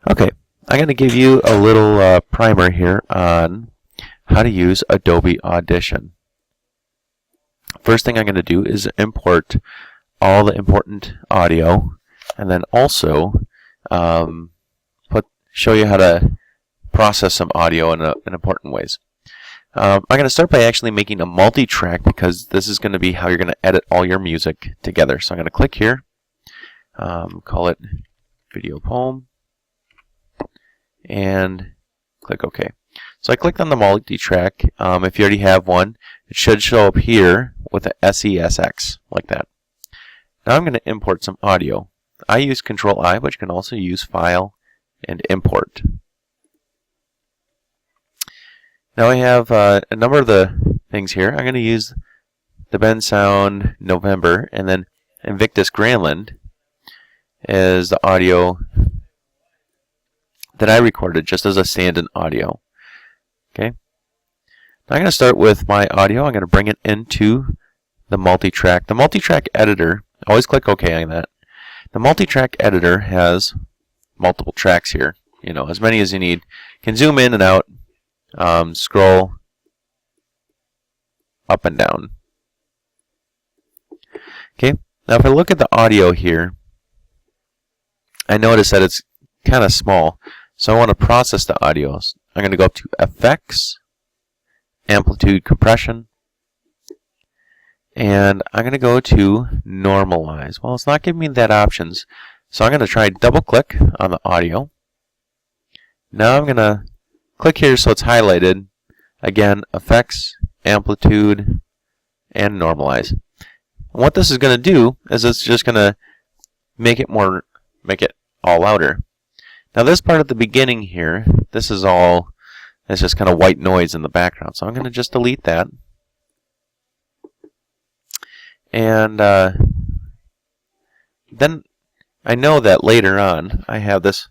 Okay, I'm going to give you a little primer here on how to use Adobe Audition. First thing I'm going to do is import all the important audio, and then also show you how to process some audio in important ways. I'm going to start by actually making a multi-track, because this is going to be how you're going to edit all your music together. So I'm going to click here, call it Video Poem, and click OK. So I clicked on the multi-track. If you already have one, it should show up here with a SESX, like that. Now I'm going to import some audio. I use Control-I, but you can also use File and Import. Now I have a number of the things here. I'm going to use the Ben Sound November, and then Invictus Granland as the audio that I recorded just as a stand-in audio. Okay. Now I'm going to start with my audio. I'm going to bring it into the multi-track. The multi-track editor, always click OK on that. The multi-track editor has multiple tracks here, as many as you need. You can zoom in and out, scroll up and down. Okay, now if I look at the audio here, I notice that it's kind of small, so I want to process the audio. I'm going to go up to Effects, Amplitude Compression, and I'm going to go to Normalize. Well, it's not giving me that options, so I'm going to try double click on the audio. Now I'm going to click here so it's highlighted. Again, Effects, Amplitude, and Normalize. And what this is going to do is it's just going to make it all louder. Now this part at the beginning here, it's just kind of white noise in the background. So I'm going to just delete that. And then I know that later on I have this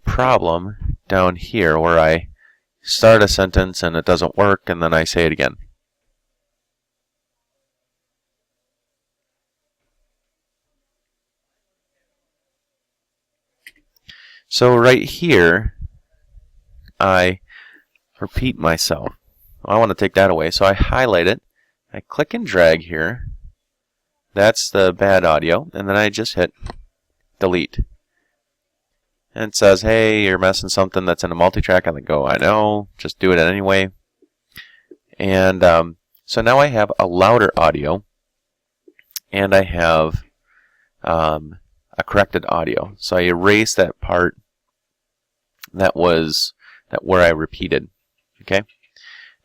problem down here where I start a sentence and it doesn't work, and then I say it again. So right here, I repeat myself. I want to take that away, so I highlight it. I click and drag here. That's the bad audio, and then I just hit delete. And it says, hey, you're messing something that's in a multi-track. I go, I know, just do it anyway. And so now I have a louder audio, and I have a corrected audio. So I erase that part where I repeated. Okay.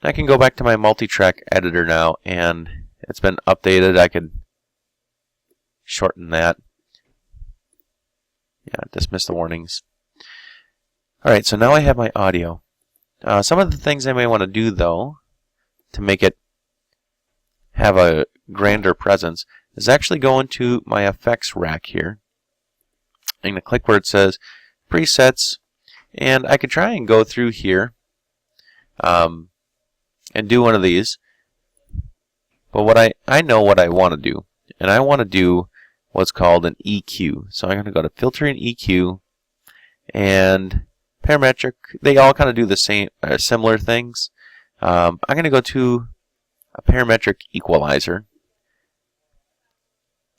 I can go back to my multi-track editor now, and it's been updated. I could shorten that. Yeah, dismiss the warnings. Alright, so now I have my audio. Some of the things I may want to do, though, to make it have a grander presence, is actually go into my effects rack here. I'm going to click where it says Presets, and I could try and go through here and do one of these. But what I know what I want to do, and I want to do what's called an EQ. So I'm going to go to Filter and EQ, and Parametric. They all kind of do the same, similar things. I'm going to go to a Parametric Equalizer.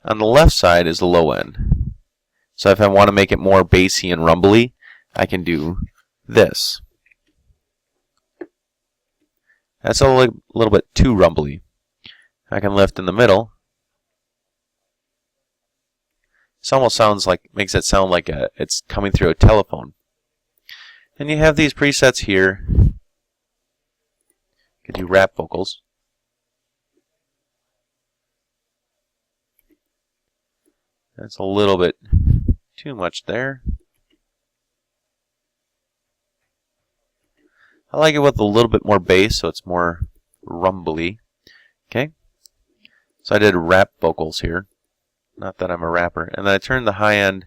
On the left side is the low end. So if I want to make it more bassy and rumbly, I can do this. That's a little bit too rumbly. I can lift in the middle. This almost makes it sound like it's coming through a telephone. And you have these presets here. You can do rap vocals. That's a little bit too much there. I like it with a little bit more bass, so it's more rumbly. Okay. So I did rap vocals here. Not that I'm a rapper. And then I turned the high end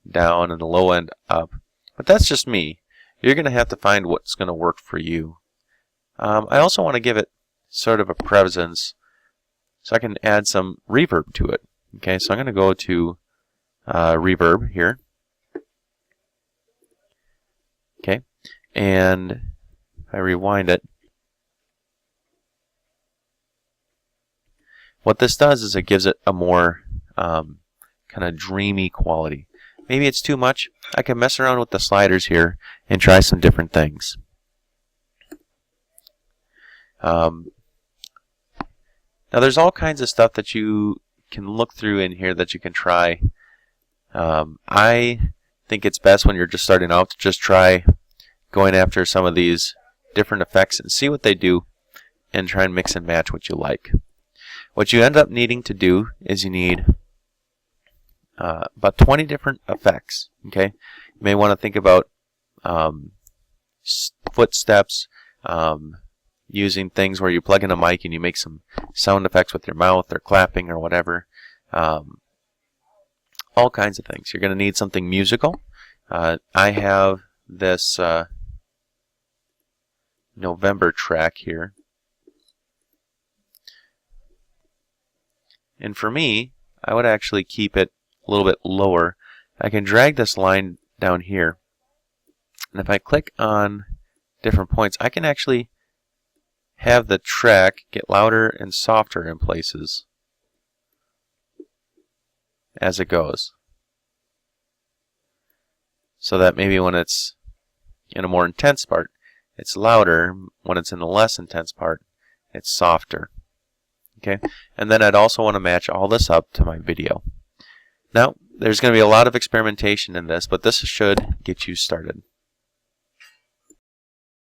down and the low end up. But that's just me. You're going to have to find what's going to work for you. I also want to give it sort of a presence, so I can add some reverb to it. Okay, so I'm going to go to reverb here. And if I rewind it, what this does is it gives it a more kind of dreamy quality. Maybe it's too much. I can mess around with the sliders here and try some different things. Now there's all kinds of stuff that you can look through in here that you can try. I think it's best when you're just starting out to just try going after some of these different effects and see what they do and try and mix and match what you like. What you end up needing to do is you need about 20 different effects. Okay, you may want to think about footsteps, using things where you plug in a mic and you make some sound effects with your mouth or clapping or whatever. All kinds of things. You're going to need something musical. I have this November track here. And for me, I would actually keep it a little bit lower. I can drag this line down here. And if I click on different points, I can actually have the track get louder and softer in places as it goes. So that maybe when it's in a more intense part, it's louder. When it's in the less intense part, it's softer. Okay, and then I'd also want to match all this up to my video. Now, there's going to be a lot of experimentation in this, but this should get you started.